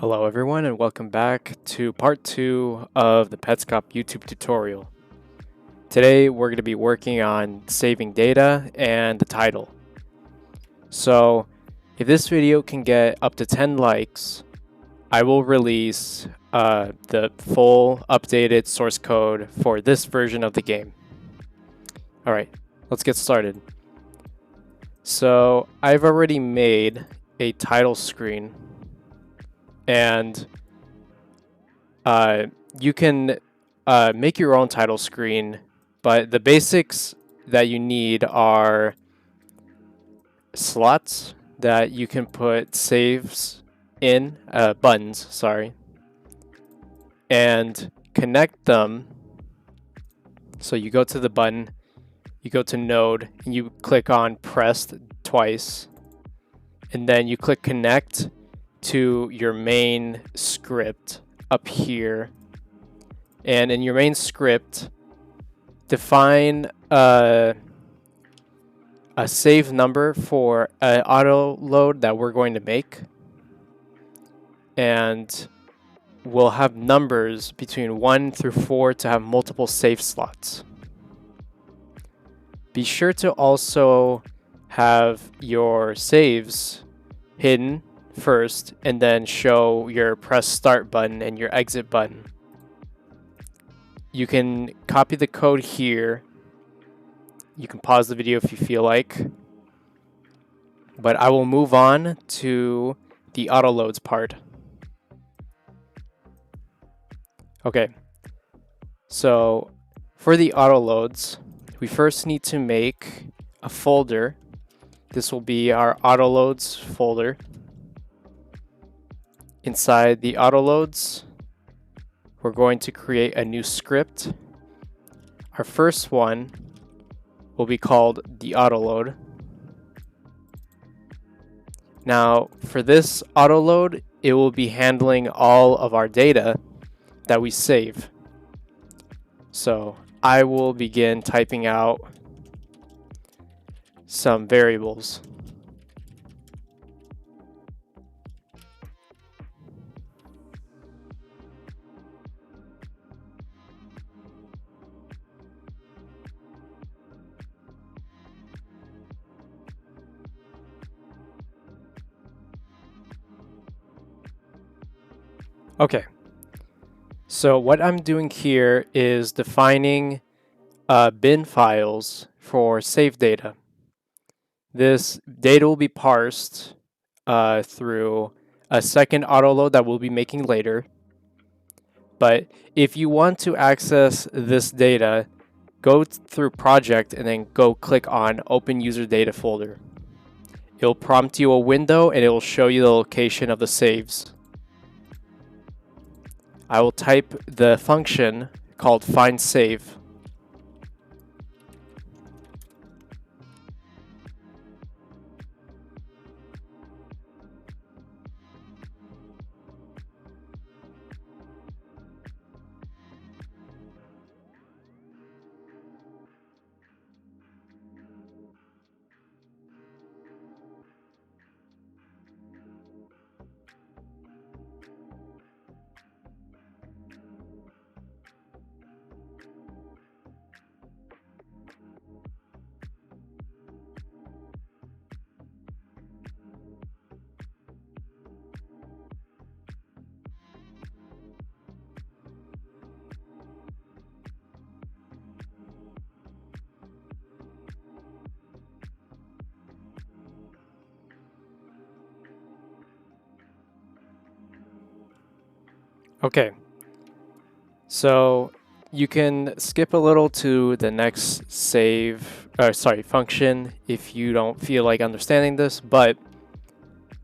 Hello everyone and welcome back to part 2 of the Petscop YouTube tutorial. Today we're going to be working on saving data and the title. So if this video can get up to 10 likes, I will release the full updated source code for this version of the game. Alright, let's get started. So I've already made a title screen, and you can make your own title screen, but the basics that you need are slots that you can put saves in, buttons, sorry, and connect them. So you go to the button, you go to node, and you click on pressed twice, and then you click connect to your main script up here. And in your main script, define a save number for an auto load that we're going to make, and we'll have numbers between 1 through 4 to have multiple save slots. Be sure to also have your saves hidden first and then show your press start button and your exit button. You can copy the code here. You can pause the video if you feel like, but I will move on to the auto loads part. Okay, so for the auto loads, we first need to make a folder. This will be our auto loads folder. Inside the auto loads, we're going to create a new script. Our first one will be called the auto load. Now, for this auto load, it will be handling all of our data that we save. So I will begin typing out some variables. Okay, so what I'm doing here is defining bin files for save data. This data will be parsed through a second auto load that we'll be making later. But if you want to access this data, go through project and then go click on open user data folder. It'll prompt you a window and it will show you the location of the saves. I will type the function called find save. Okay, so you can skip a little to the next function if you don't feel like understanding this, but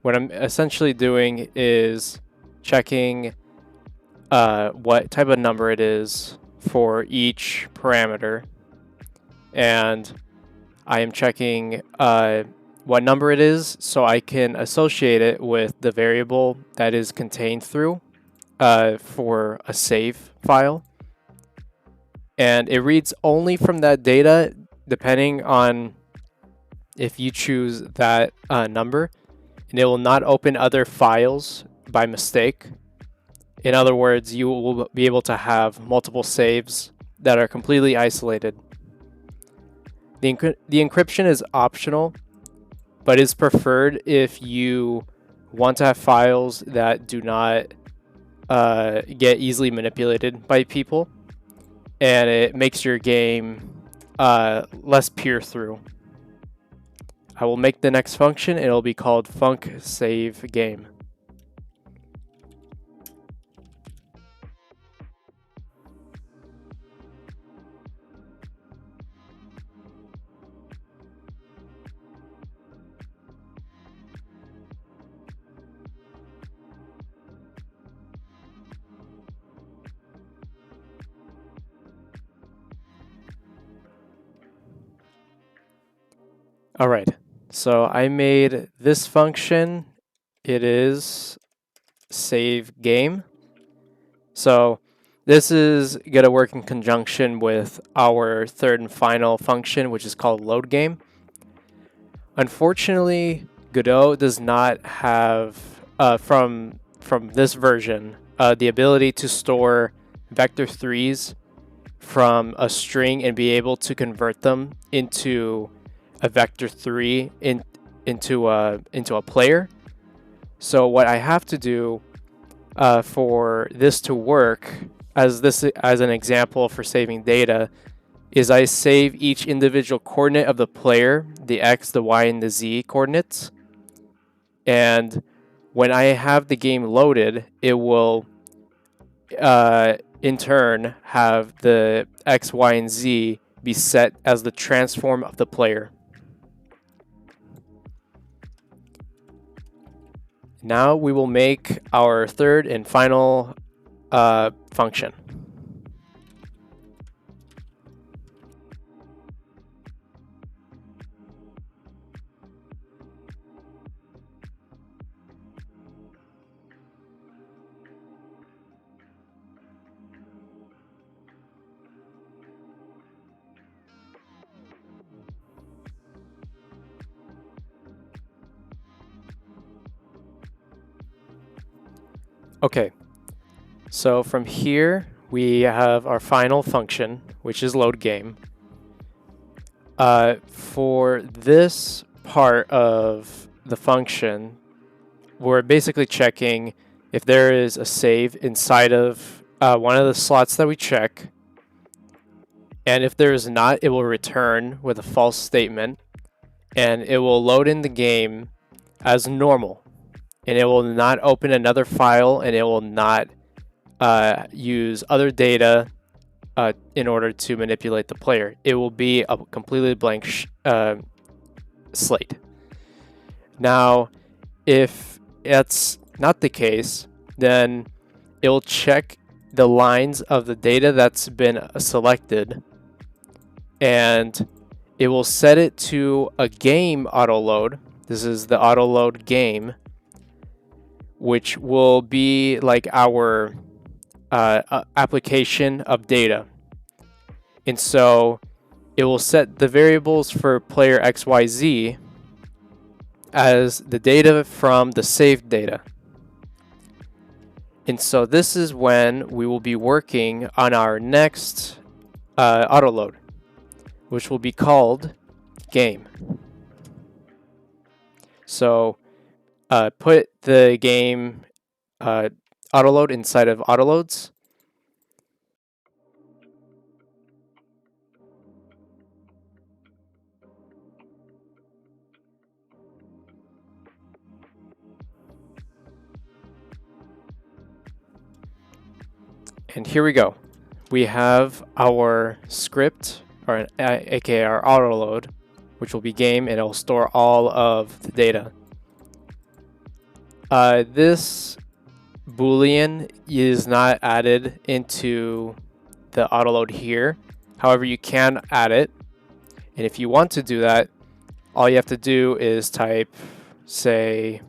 what I'm essentially doing is checking what type of number it is for each parameter, and I am checking what number it is so I can associate it with the variable that is contained through for a save file. And it reads only from that data depending on if you choose that number, and it will not open other files by mistake. In other words, you will be able to have multiple saves that are completely isolated. The encryption is optional, but is preferred if you want to have files that do not get easily manipulated by people, and it makes your game less peer through. I will make the next function. It'll be called func save game. All right, so I made this function. It is save game. So this is going to work in conjunction with our third and final function, which is called load game. Unfortunately, Godot does not have, from this version, the ability to store vector 3s from a string and be able to convert them into a vector 3 into a player. So what I have to do for this to work, as an example for saving data, is I save each individual coordinate of the player, the x, the y, and the z coordinates. And when I have the game loaded, it will in turn have the x, y, and z be set as the transform of the player. Now we will make our third and final function. Okay, so from here we have our final function, which is load game. For this part of the function, we're basically checking if there is a save inside of one of the slots that we check. And if there is not, it will return with a false statement, and it will load in the game as normal. And it will not open another file, and it will not use other data in order to manipulate the player. It will be a completely blank slate. Now, if that's not the case, then it will check the lines of the data that's been selected, and it will set it to a game autoload. This is the autoload game, which will be like our application of data. And so it will set the variables for player XYZ as the data from the saved data. And so this is when we will be working on our next autoload, which will be called game. So put the game autoload inside of autoloads. And here we go. We have our script, or aka our autoload, which will be game, and it will store all of the data. This Boolean is not added into the autoload here. However, you can add it. And if you want to do that, all you have to do is type, say,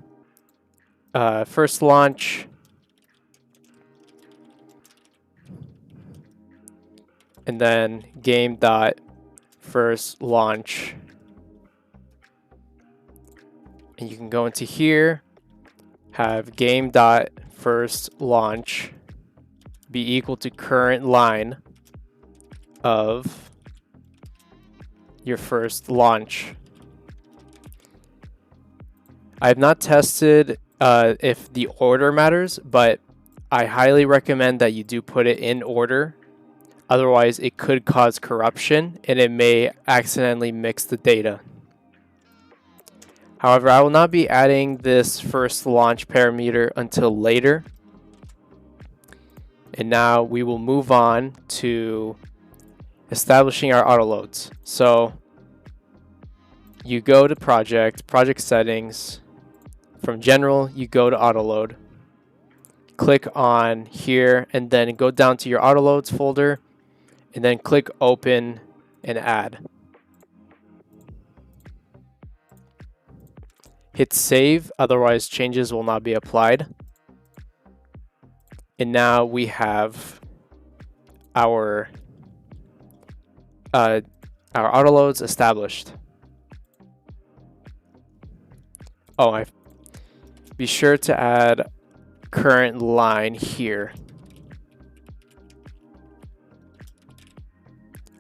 first launch, and then game dot first launch. And you can go into here, have game.firstLaunch be equal to current line of your first launch. I have not tested if the order matters, but I highly recommend that you do put it in order. Otherwise, it could cause corruption and it may accidentally mix the data. However, I will not be adding this first launch parameter until later. And now we will move on to establishing our autoloads. So you go to project settings. From general, you go to autoload. Click on here and then go down to your autoloads folder and then click open and add. Hit save, otherwise changes will not be applied. And now we have our autoloads established. Oh, be sure to add current line here,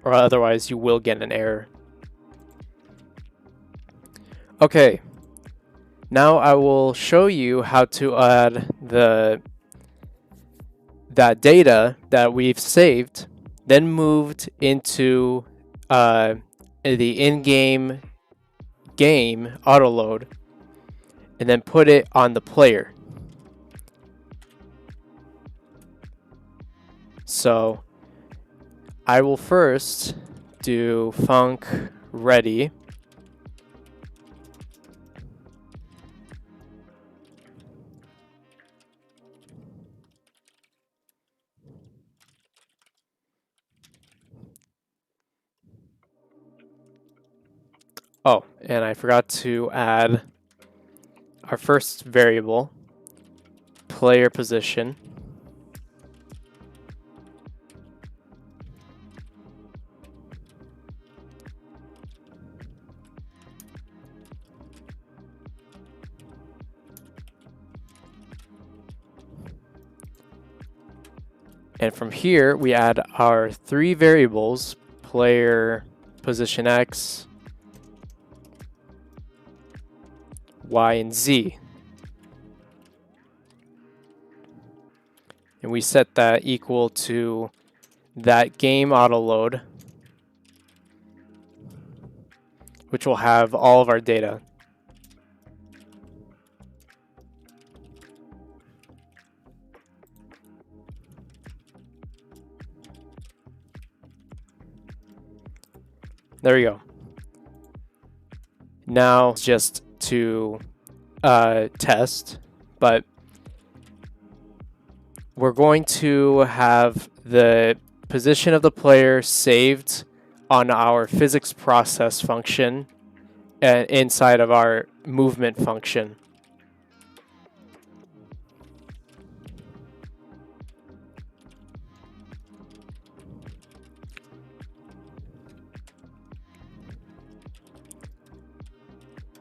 or otherwise you will get an error. Okay, now I will show you how to add that data that we've saved, then moved into the in-game game autoload, and then put it on the player. So I will first do func ready. Oh, and I forgot to add our first variable, player position. And from here, we add our three variables, player position X, Y, and Z. And we set that equal to that game autoload, which will have all of our data. There we go. Now just to test, but we're going to have the position of the player saved on our physics process function and inside of our movement function.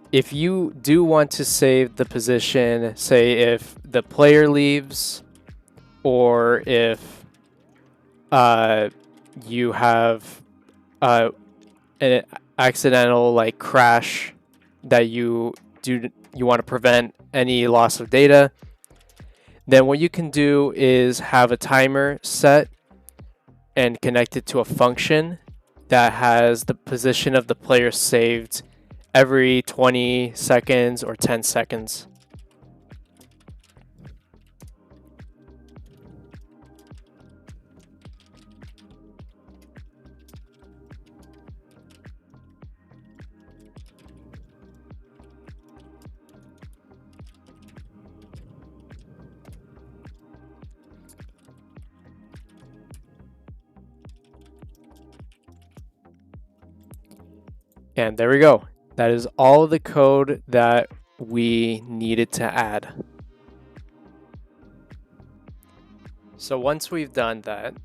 If you do want to save the position, say if the player leaves, or if you have an accidental like crash that you want to prevent any loss of data, then what you can do is have a timer set and connect it to a function that has the position of the player saved every 20 seconds or 10 seconds. And there we go. That is all of the code that we needed to add. So once we've done that,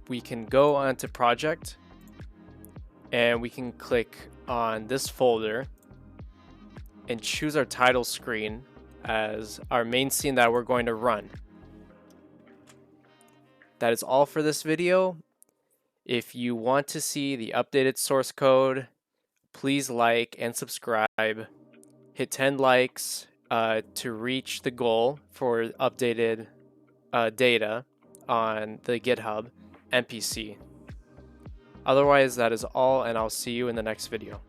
we can go onto project and we can click on this folder and choose our title screen as our main scene that we're going to run. That is all for this video. If you want to see the updated source code, please like and subscribe. Hit 10 likes to reach the goal for updated data on the GitHub NPC. Otherwise, that is all, and I'll see you in the next video.